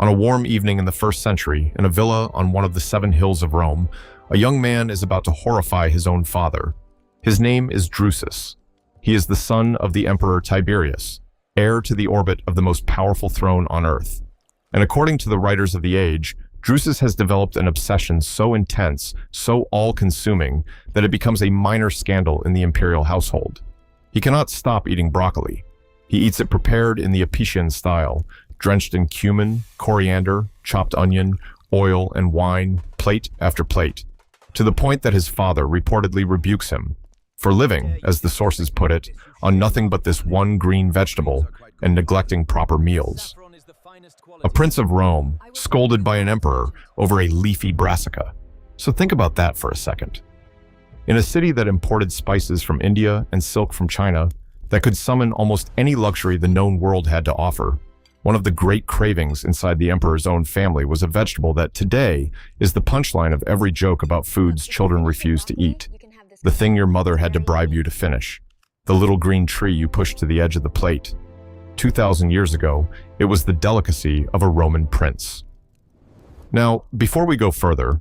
On a warm evening in the 1st century, in a villa on one of the 7 hills of Rome, a young man is about to horrify his own father. His name is Drusus. He is the son of the emperor Tiberius, heir to the orbit of the most powerful throne on earth. And according to the writers of the age, Drusus has developed an obsession so intense, so all-consuming, that it becomes a minor scandal in the imperial household. He cannot stop eating broccoli. He eats it prepared in the Apician style, drenched in cumin, coriander, chopped onion, oil, and wine, plate after plate, to the point that his father reportedly rebukes him for living, as the sources put it, on nothing but this one green vegetable and neglecting proper meals. A prince of Rome, scolded by an emperor over a leafy brassica. So think about that for a second. In a city that imported spices from India and silk from China, that could summon almost any luxury the known world had to offer, one of the great cravings inside the emperor's own family was a vegetable that today is the punchline of every joke about foods children refuse to eat. The thing your mother had to bribe you to finish. The little green tree you pushed to the edge of the plate. 2,000 years ago, it was the delicacy of a Roman prince. Now, before we go further,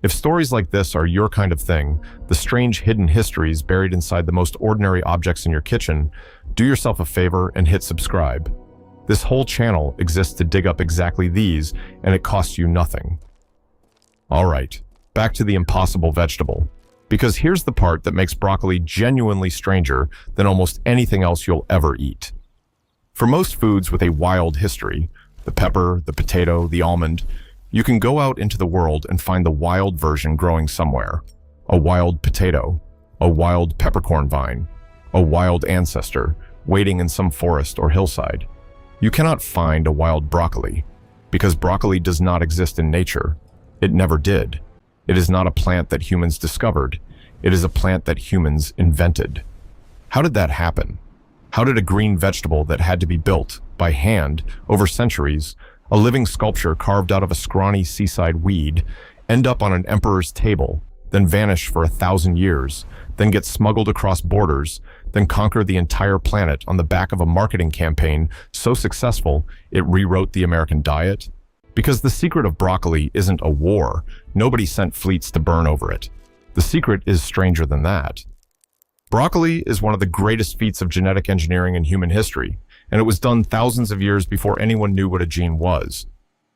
if stories like this are your kind of thing, the strange hidden histories buried inside the most ordinary objects in your kitchen, do yourself a favor and hit subscribe. This whole channel exists to dig up exactly these, and it costs you nothing. Alright, back to the impossible vegetable. Because here's the part that makes broccoli genuinely stranger than almost anything else you'll ever eat. For most foods with a wild history, the pepper, the potato, the almond, you can go out into the world and find the wild version growing somewhere. A wild potato, a wild peppercorn vine, a wild ancestor waiting in some forest or hillside. You cannot find a wild broccoli, because broccoli does not exist in nature. It never did. It is not a plant that humans discovered. It is a plant that humans invented. How did that happen? How did a green vegetable that had to be built, by hand, over centuries, a living sculpture carved out of a scrawny seaside weed, end up on an emperor's table, then vanish for 1,000 years, then get smuggled across borders, then conquer the entire planet on the back of a marketing campaign so successful it rewrote the American diet? Because the secret of broccoli isn't a war. Nobody sent fleets to burn over it. The secret is stranger than that. Broccoli is one of the greatest feats of genetic engineering in human history, and it was done thousands of years before anyone knew what a gene was.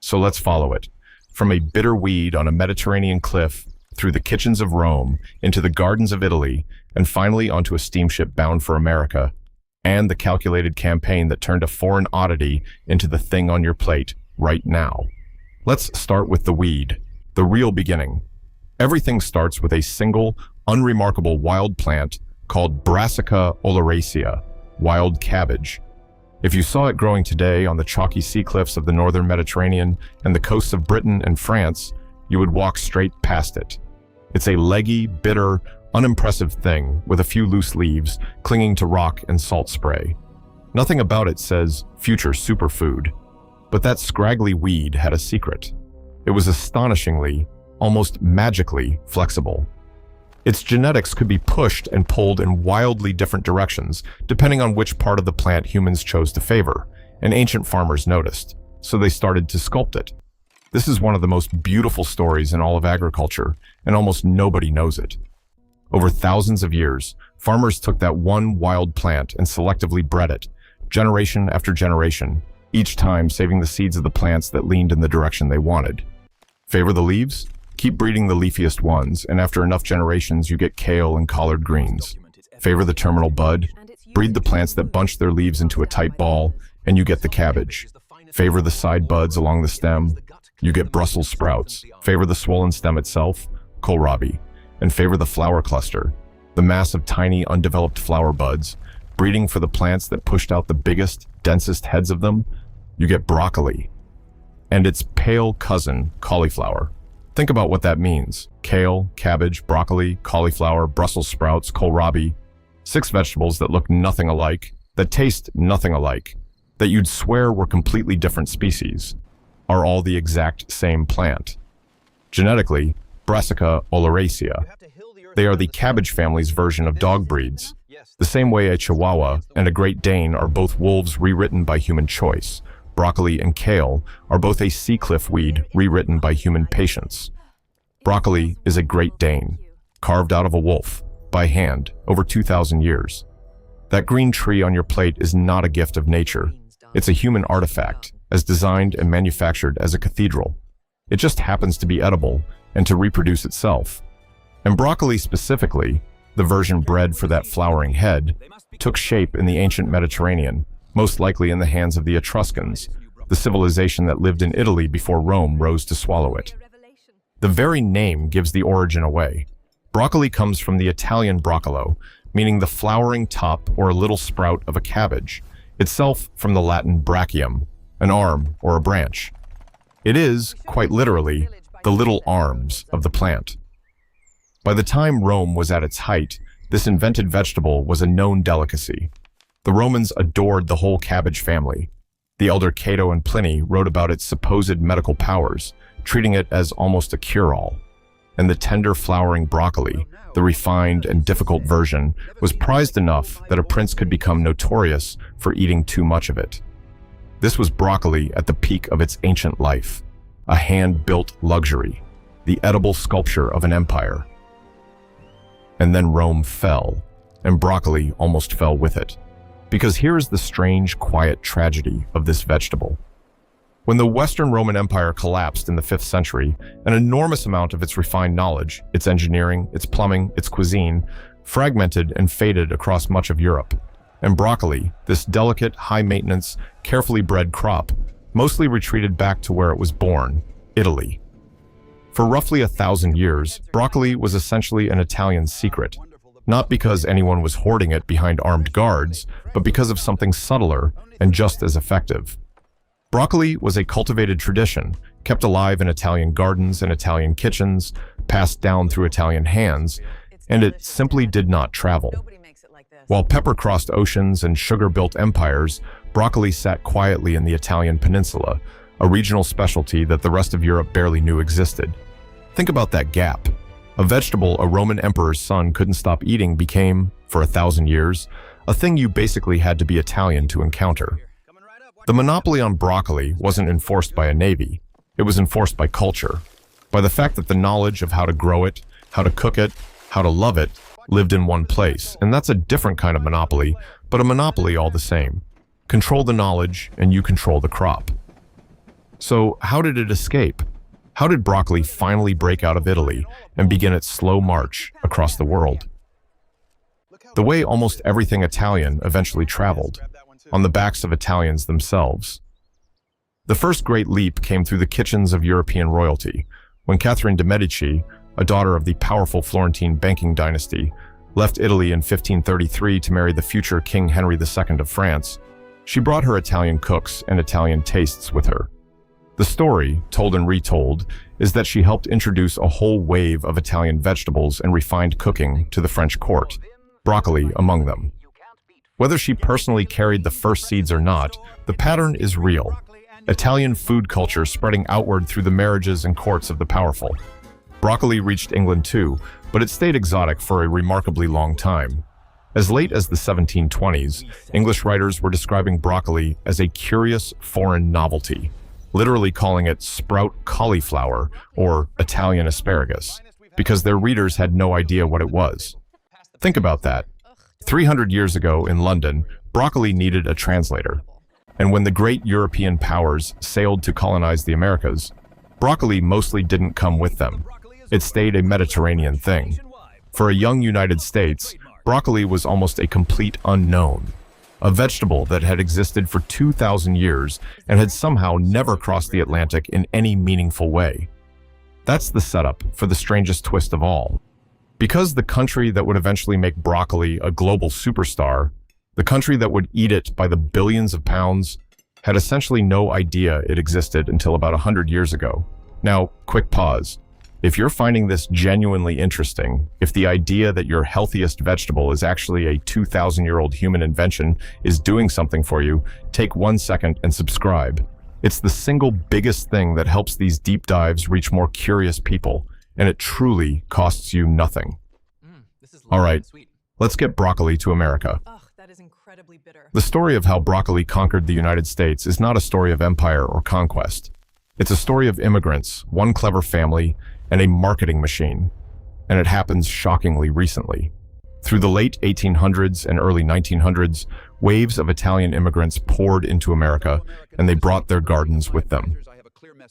So let's follow it. From a bitter weed on a Mediterranean cliff, through the kitchens of Rome, into the gardens of Italy, and finally onto a steamship bound for America, and the calculated campaign that turned a foreign oddity into the thing on your plate right now. Let's start with the weed, the real beginning. Everything starts with a single, unremarkable wild plant called Brassica oleracea, wild cabbage. If you saw it growing today on the chalky sea cliffs of the northern Mediterranean and the coasts of Britain and France, you would walk straight past it. It's a leggy, bitter, unimpressive thing with a few loose leaves clinging to rock and salt spray. Nothing about it says future superfood, but that scraggly weed had a secret. It was astonishingly, almost magically flexible. Its genetics could be pushed and pulled in wildly different directions, depending on which part of the plant humans chose to favor, and ancient farmers noticed, so they started to sculpt it. This is one of the most beautiful stories in all of agriculture, and almost nobody knows it. Over thousands of years, farmers took that one wild plant and selectively bred it, generation after generation, each time saving the seeds of the plants that leaned in the direction they wanted. Favor the leaves? Keep breeding the leafiest ones, and after enough generations you get kale and collard greens. Favor the terminal bud? Breed the plants that bunch their leaves into a tight ball, and you get the cabbage. Favor the side buds along the stem? You get Brussels sprouts. Favor the swollen stem itself? Kohlrabi. And favor the flower cluster, the mass of tiny, undeveloped flower buds, breeding for the plants that pushed out the biggest, densest heads of them? You get broccoli. And its pale cousin, cauliflower. Think about what that means. Kale, cabbage, broccoli, cauliflower, Brussels sprouts, kohlrabi. 6 vegetables that look nothing alike, that taste nothing alike, that you'd swear were completely different species, are all the exact same plant. Genetically, Brassica oleracea. They are the cabbage family's version of dog breeds. The same way a Chihuahua and a Great Dane are both wolves rewritten by human choice, broccoli and kale, are both a sea cliff weed rewritten by human patience. Broccoli is a Great Dane, carved out of a wolf, by hand, over 2,000 years. That green tree on your plate is not a gift of nature. It's a human artifact, as designed and manufactured as a cathedral. It just happens to be edible and to reproduce itself. And broccoli specifically, the version bred for that flowering head, took shape in the ancient Mediterranean, most likely in the hands of the Etruscans, the civilization that lived in Italy before Rome rose to swallow it. The very name gives the origin away. Broccoli comes from the Italian broccolo, meaning the flowering top or a little sprout of a cabbage, itself from the Latin brachium, an arm or a branch. It is, quite literally, the little arms of the plant. By the time Rome was at its height, this invented vegetable was a known delicacy. The Romans adored the whole cabbage family. The elder Cato and Pliny wrote about its supposed medical powers, treating it as almost a cure-all. And the tender flowering broccoli, the refined and difficult version, was prized enough that a prince could become notorious for eating too much of it. This was broccoli at the peak of its ancient life, a hand-built luxury, the edible sculpture of an empire. And then Rome fell, and broccoli almost fell with it. Because here is the strange, quiet tragedy of this vegetable. When the Western Roman Empire collapsed in the 5th century, an enormous amount of its refined knowledge, its engineering, its plumbing, its cuisine, fragmented and faded across much of Europe. And broccoli, this delicate, high-maintenance, carefully bred crop, mostly retreated back to where it was born, Italy. For roughly 1,000 years, broccoli was essentially an Italian secret, not because anyone was hoarding it behind armed guards, but because of something subtler and just as effective. Broccoli was a cultivated tradition, kept alive in Italian gardens and Italian kitchens, passed down through Italian hands, and it simply did not travel. While pepper crossed oceans and sugar built empires, broccoli sat quietly in the Italian peninsula, a regional specialty that the rest of Europe barely knew existed. Think about that gap. A vegetable a Roman emperor's son couldn't stop eating became, for 1,000 years, a thing you basically had to be Italian to encounter. The monopoly on broccoli wasn't enforced by a navy. It was enforced by culture, by the fact that the knowledge of how to grow it, how to cook it, how to love it, lived in one place. And that's a different kind of monopoly, but a monopoly all the same. Control the knowledge, and you control the crop. So how did it escape? How did broccoli finally break out of Italy and begin its slow march across the world? The way almost everything Italian eventually traveled, on the backs of Italians themselves. The first great leap came through the kitchens of European royalty, when Catherine de' Medici, a daughter of the powerful Florentine banking dynasty, left Italy in 1533 to marry the future King Henry II of France. She brought her Italian cooks and Italian tastes with her. The story, told and retold, is that she helped introduce a whole wave of Italian vegetables and refined cooking to the French court, broccoli among them. Whether she personally carried the first seeds or not, the pattern is real. Italian food culture spreading outward through the marriages and courts of the powerful. Broccoli reached England too, but it stayed exotic for a remarkably long time. As late as the 1720s, English writers were describing broccoli as a curious foreign novelty, literally calling it sprout cauliflower or Italian asparagus, because their readers had no idea what it was. Think about that. 300 years ago in London, broccoli needed a translator. And when the great European powers sailed to colonize the Americas, broccoli mostly didn't come with them. It stayed a Mediterranean thing. For a young United States, broccoli was almost a complete unknown. A vegetable that had existed for 2,000 years and had somehow never crossed the Atlantic in any meaningful way. That's the setup for the strangest twist of all. Because the country that would eventually make broccoli a global superstar, the country that would eat it by the billions of pounds, had essentially no idea it existed until about 100 years ago. Now, quick pause. If you're finding this genuinely interesting, if the idea that your healthiest vegetable is actually a 2,000-year-old human invention is doing something for you, take 1 second and subscribe. It's the single biggest thing that helps these deep dives reach more curious people, and it truly costs you nothing. All right, let's get broccoli to America. The story of how broccoli conquered the United States is not a story of empire or conquest. It's a story of immigrants, one clever family, and a marketing machine. And it happens shockingly recently. Through the late 1800s and early 1900s, waves of Italian immigrants poured into America, and they brought their gardens with them.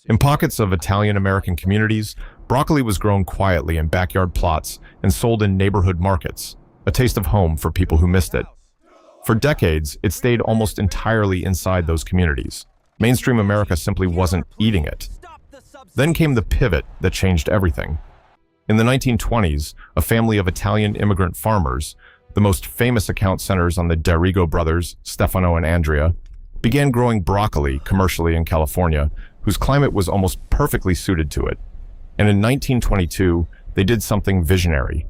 In pockets of Italian-American communities, broccoli was grown quietly in backyard plots and sold in neighborhood markets, a taste of home for people who missed it. For decades, it stayed almost entirely inside those communities. Mainstream America simply wasn't eating it. Then came the pivot that changed everything. In the 1920s, a family of Italian immigrant farmers, the most famous account centers on the Darigo brothers, Stefano and Andrea, began growing broccoli commercially in California, whose climate was almost perfectly suited to it. And in 1922, they did something visionary.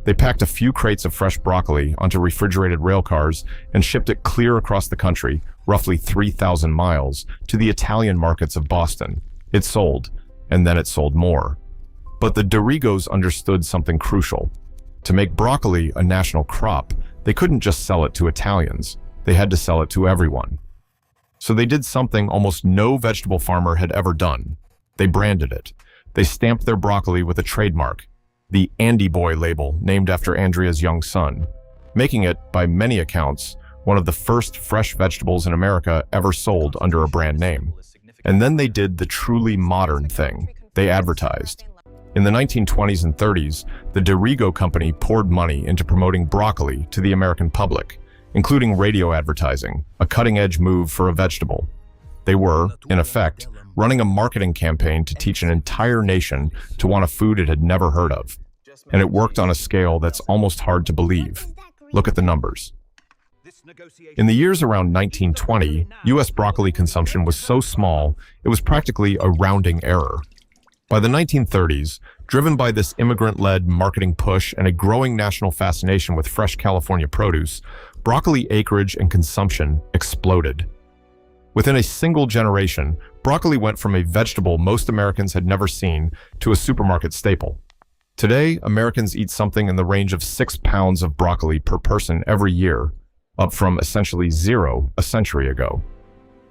They packed a few crates of fresh broccoli onto refrigerated rail cars and shipped it clear across the country, roughly 3,000 miles, to the Italian markets of Boston. It sold, and then it sold more. But the Darigos understood something crucial. To make broccoli a national crop, they couldn't just sell it to Italians. They had to sell it to everyone. So they did something almost no vegetable farmer had ever done. They branded it. They stamped their broccoli with a trademark, the Andy Boy label, named after Andrea's young son, making it, by many accounts, one of the first fresh vegetables in America ever sold under a brand name. And then they did the truly modern thing. They advertised. In the 1920s and 30s, the Darigo company poured money into promoting broccoli to the American public, including radio advertising, a cutting-edge move for a vegetable. They were, in effect, running a marketing campaign to teach an entire nation to want a food it had never heard of. And it worked on a scale that's almost hard to believe. Look at the numbers. In the years around 1920, U.S. broccoli consumption was so small, it was practically a rounding error. By the 1930s, driven by this immigrant-led marketing push and a growing national fascination with fresh California produce, broccoli acreage and consumption exploded. Within a single generation, broccoli went from a vegetable most Americans had never seen to a supermarket staple. Today, Americans eat something in the range of 6 pounds of broccoli per person every year, up from essentially 0 a century ago.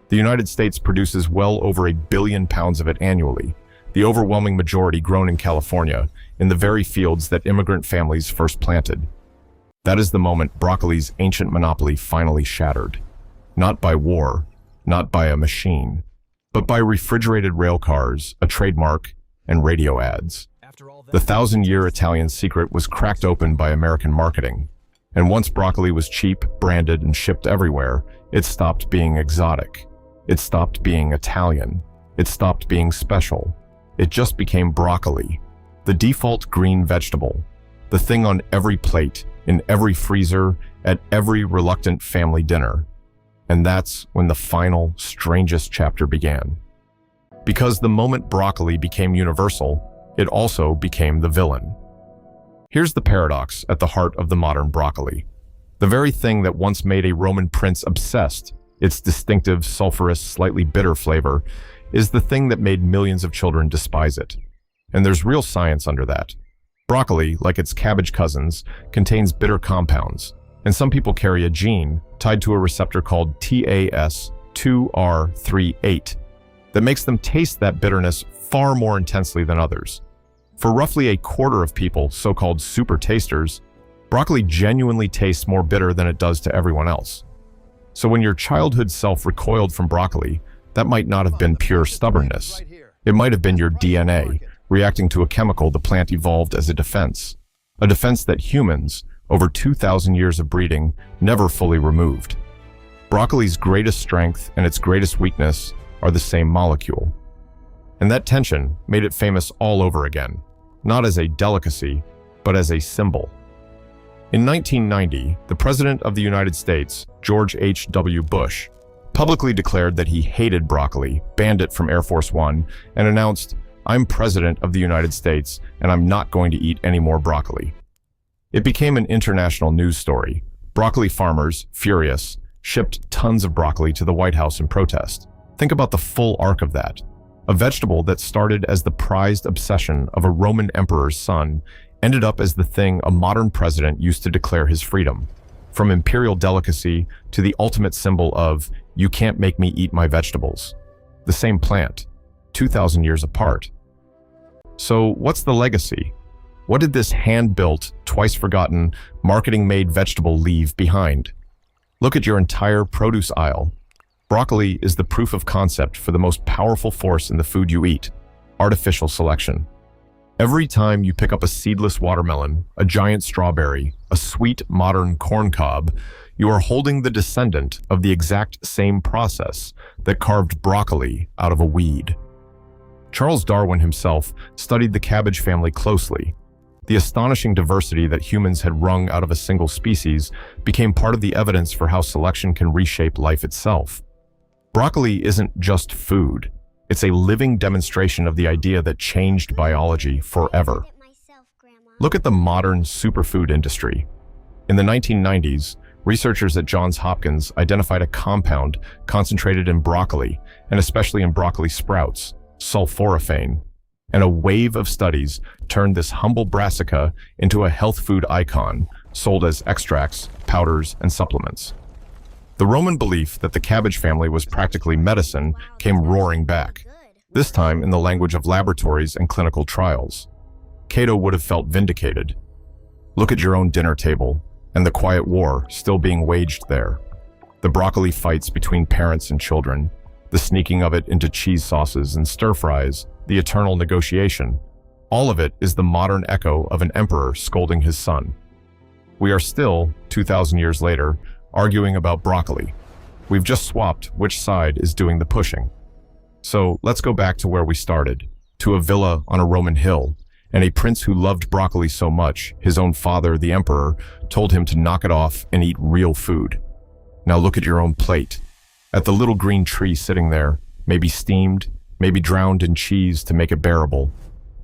The United States produces well over 1 billion pounds of it annually, the overwhelming majority grown in California, in the very fields that immigrant families first planted. That is the moment broccoli's ancient monopoly finally shattered. Not by war, not by a machine, but by refrigerated rail cars, a trademark, and radio ads. The 1,000-year Italian secret was cracked open by American marketing. And once broccoli was cheap, branded, and shipped everywhere, it stopped being exotic. It stopped being Italian. It stopped being special. It just became broccoli, the default green vegetable, the thing on every plate, in every freezer, at every reluctant family dinner. And that's when the final, strangest chapter began. Because the moment broccoli became universal, it also became the villain. Here's the paradox at the heart of the modern broccoli. The very thing that once made a Roman prince obsessed, its distinctive, sulfurous, slightly bitter flavor, is the thing that made millions of children despise it. And there's real science under that. Broccoli, like its cabbage cousins, contains bitter compounds, and some people carry a gene tied to a receptor called TAS2R38 that makes them taste that bitterness far more intensely than others. For roughly a quarter of people, so-called super tasters, broccoli genuinely tastes more bitter than it does to everyone else. So when your childhood self recoiled from broccoli, that might not have been pure stubbornness. It might have been your DNA, reacting to a chemical the plant evolved as a defense that humans, over 2,000 years of breeding, never fully removed. Broccoli's greatest strength and its greatest weakness are the same molecule. And that tension made it famous all over again, not as a delicacy, but as a symbol. In 1990, the President of the United States, George H.W. Bush, publicly declared that he hated broccoli, banned it from Air Force One, and announced, "I'm President of the United States, and I'm not going to eat any more broccoli." It became an international news story. Broccoli farmers, furious, shipped tons of broccoli to the White House in protest. Think about the full arc of that. A vegetable that started as the prized obsession of a Roman emperor's son ended up as the thing a modern president used to declare his freedom. from imperial delicacy to the ultimate symbol of, you can't make me eat my vegetables. The same plant, 2,000 years apart. So what's the legacy? What did this hand-built, twice-forgotten, marketing-made vegetable leave behind? Look at your entire produce aisle. Broccoli is the proof of concept for the most powerful force in the food you eat, artificial selection. Every time you pick up a seedless watermelon, a giant strawberry, a sweet modern corn cob, you are holding the descendant of the exact same process that carved broccoli out of a weed. Charles Darwin himself studied the cabbage family closely. The astonishing diversity that humans had wrung out of a single species became part of the evidence for how selection can reshape life itself. Broccoli isn't just food. It's a living demonstration of the idea that changed biology forever. Look at the modern superfood industry. In the 1990s, researchers at Johns Hopkins identified a compound concentrated in broccoli, and especially in broccoli sprouts, sulforaphane. And a wave of studies turned this humble brassica into a health food icon, sold as extracts, powders, and supplements. The Roman belief that the cabbage family was practically medicine came roaring back, this time in the language of laboratories and clinical trials. Cato would have felt vindicated. Look at your own dinner table, and the quiet war still being waged there. The broccoli fights between parents and children, the sneaking of it into cheese sauces and stir-fries, the eternal negotiation. All of it is the modern echo of an emperor scolding his son. We are still, 2,000 years later, arguing about broccoli. We've just swapped which side is doing the pushing. So let's go back to where we started, to a villa on a Roman hill, and a prince who loved broccoli so much, his own father, the emperor, told him to knock it off and eat real food. Now look at your own plate. At the little green tree sitting there, maybe steamed, maybe drowned in cheese to make it bearable,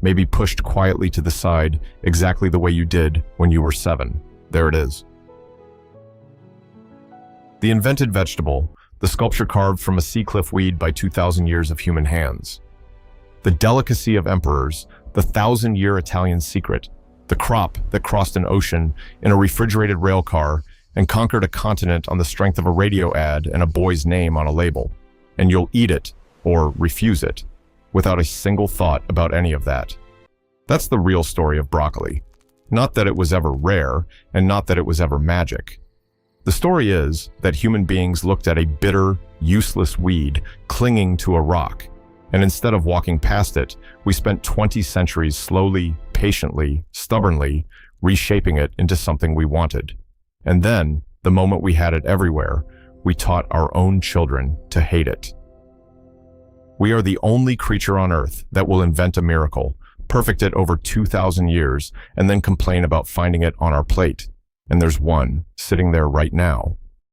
maybe pushed quietly to the side exactly the way you did when you were 7. There it is. The invented vegetable, the sculpture carved from a sea cliff weed by 2,000 years of human hands. The delicacy of emperors, the 1,000-year Italian secret, the crop that crossed an ocean in a refrigerated rail car and conquered a continent on the strength of a radio ad and a boy's name on a label. And you'll eat it, or refuse it, without a single thought about any of that. That's the real story of broccoli. Not that it was ever rare, and not that it was ever magic. The story is that human beings looked at a bitter, useless weed clinging to a rock, and instead of walking past it, we spent 20 centuries slowly, patiently, stubbornly reshaping it into something we wanted. And then, the moment we had it everywhere, we taught our own children to hate it. We are the only creature on Earth that will invent a miracle, perfect it over 2,000 years, and then complain about finding it on our plate. And there's one sitting there right now.